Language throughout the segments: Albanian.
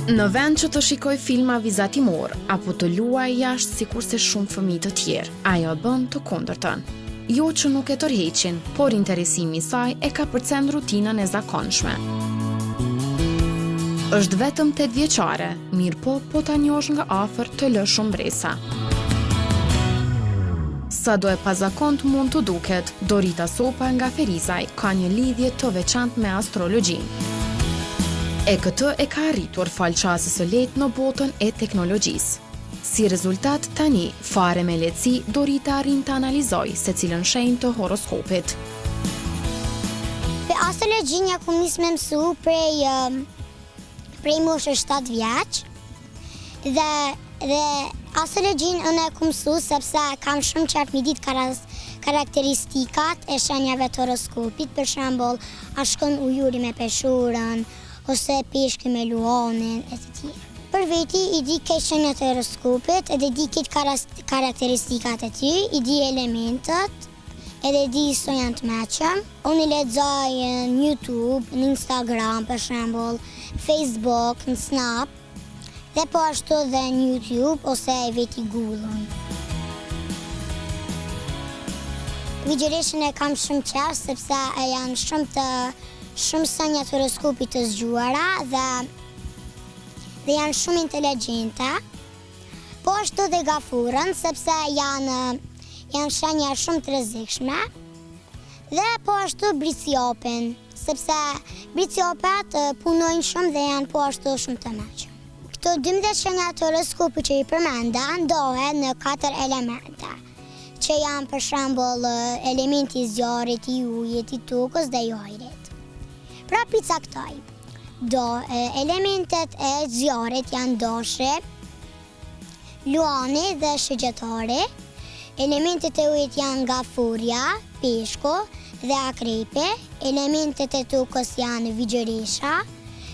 Në vend që të shikoj filma vizatimor apo të luaj jashtë sikurse shumë fëmijë të tjerë, ajo bën të kundërtën. Jo që nuk e tërheqin, por interesimi i saj e ka përcen rutinën e zakonshme. Është vetëm 8 vjeçare, mirë po ta njohësh nga afër të lë shumë bresa. Sado e pazakont mund të duket, Dorita Sopa nga Ferizaj ka një lidhje të veçantë me astrologjinë. E këtë e ka arritur falqasës së lehtë në botën e teknologjisë. Si rezultat, tani, fare me lehtësi, Dorita arrin të analizoj secilën shenjë të horoskopit. Astrologjia ku nis me mësu prej moshës 7 vjeç. Dhe astrologjin unë e ku mësu sepse kam shumë qartë mi ditë karakteristikat e shenjave të horoskopit, për shembull, a shkon ujuri me peshorën, ose peshku me luanin, e të tjerë. Për veti, i di këtë shenjat e horoskopit, edhe di këtë karakteristikat e ty, i di elementet, edhe di so janë të meqëm. Unë i lexoj në YouTube, në Instagram, për shembull, Facebook, në Snap, dhe po ashtu dhe në YouTube, ose e veti Google-ën. Vigjëreshën e kam shumë qef, sepse janë shumë shenjat horoskopit të zgjuara dhe janë shumë inteligjente. Po ashtu dhe gafurën, sepse janë shenja shumë të rrezikshme. Dhe po ashtu briciopin, sepse briciopet punojnë shumë dhe janë po ashtu shumë të meqëm. Këto 12 shenjat horoskopit që i përmenda ndohen në 4 elemente, që janë për shembull elementi i zjarrit, i ujit, i tokës dhe i ajrit. Pra picaktoj, elementet e zjarrit janë doshi, luani dhe shigjetari, elementet e ujit janë gafurja, peshku dhe akrepi, elementet e tokës janë vigjëresha,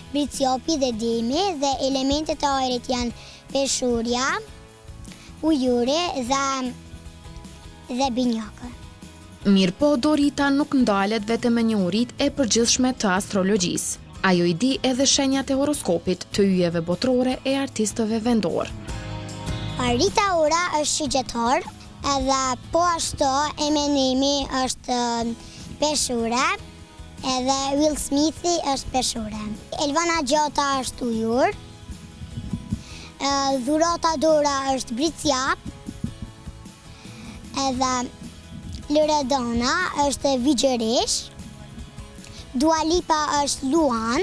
briciopi dhe demi, dhe elementet e ajrit janë peshorja, ujuri dhe binjakë. Mirë po, Dorita nuk ndalet vetëm me njohurit e përgjithshme të astrologjisë. Ajo i di edhe shenjat e horoskopit të yjeve botrore e artistëve vendor. Rita Ora është shigjetar, edhe po ashtu Eminemi është peshore, edhe Will Smithi është peshore. Elvana Gjata është ujur, Dhurata Dora është briciap, edhe Loredana është vigjëresh, Dua Lipa është luan,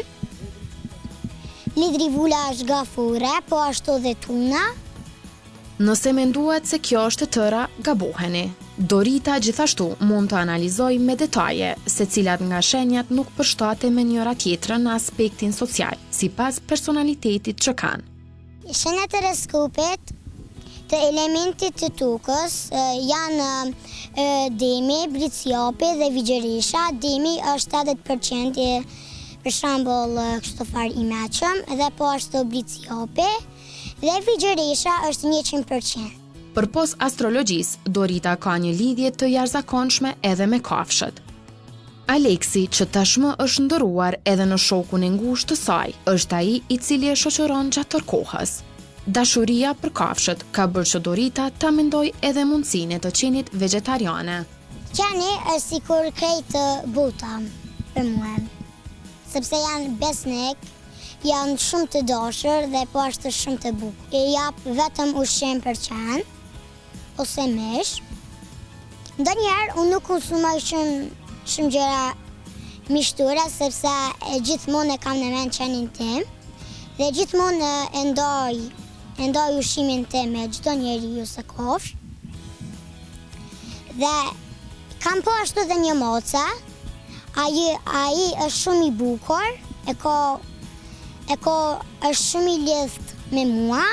Lidrivula është gafure, po ashtu dhe tuna. Nëse menduat se kjo është e tëra, gaboheni. Dorita gjithashtu mund të analizoj me detaje se cilat nga shenjat nuk përshtate me njëra tjetrën në aspektin social, sipas personalitetit që kanë. Shenjat e horoskopit të elementit të tokës janë demi, briciopi dhe vigjëresha. Demi është 80% për shembull kështu far i meqëm, dhe po ashtu briciopi, dhe vigjëresha është 100%. Përpos astrologjisë, Dorita ka një lidhje të jashtëzakonshme edhe me kafshët. Aleksi, që tashmë është ndëruar edhe në shokun e ngushtë të saj, është ai i cili e shoqëron gjatë tërë kohës. Dashuria për kafshët ka bërë që Dorita ta mendoj edhe mundësinë të qenit vegetariane. Qeni është sikur krejt bota për mua, sepse janë besnik, janë shumë të dashur dhe po ashtu shumë të bukur. I jap vetëm ushqim për qen ose mish. Ndonjëherë unë nuk konsumoj shumë gjëra mishtore, sepse gjithmonë e kam në mend qenin tim dhe gjithmonë e ndoj ushqimin tim me çdo njeri ose kofsh. Dhe kam po ashtu dhe një moca, ai është shumë i bukur, e ko është shumë i lidhët me mua,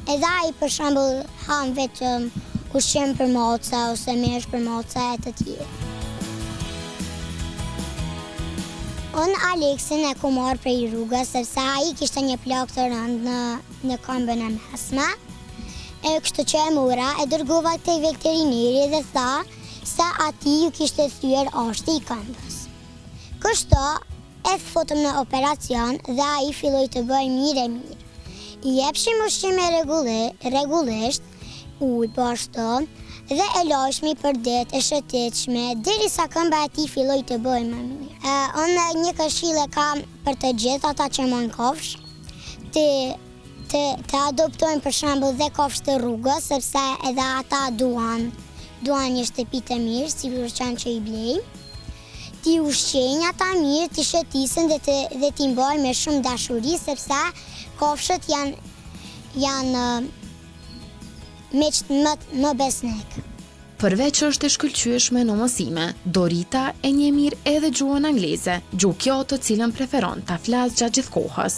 edhe ai për shembull han vetëm ushqim për moca ose mish për moca e të tjerë. Unë Aleksin e ku marrë prej rrugës, sepse ai kishte një plak të rëndë në këmbën e mesme. Kështu që e mora, e dërgova te veterineri dhe tha se ati ju kishte thyer ashti i këmbës. Kështu e fotëm në operacion dhe a i filloj të bëj mirë e mirë. I jepshim ushqime regullisht, ujë po ashtu, dhe e lashmi për det e shëtitshme, deri sa këmba e ti filloj të bëj më mirë. Unë një këshillë kam për të gjithë ata që mojnë kofsh, të adoptojnë për shembull dhe kofsh të rrugës, sepse edhe ata duan një shtëpi të mirë, si përçan që i blejnë. Ti ushqejnë ata mirë, ti shëtisën dhe ti mbajnë me shumë dashuri, sepse kofshët janë meqt më besnik. Përveç është e shkëlqyeshme në mësime, Dorita e njeh mirë edhe gjuhën angleze, gjuhë kjo të cilën preferon ta flasë gjatë gjithë kohës.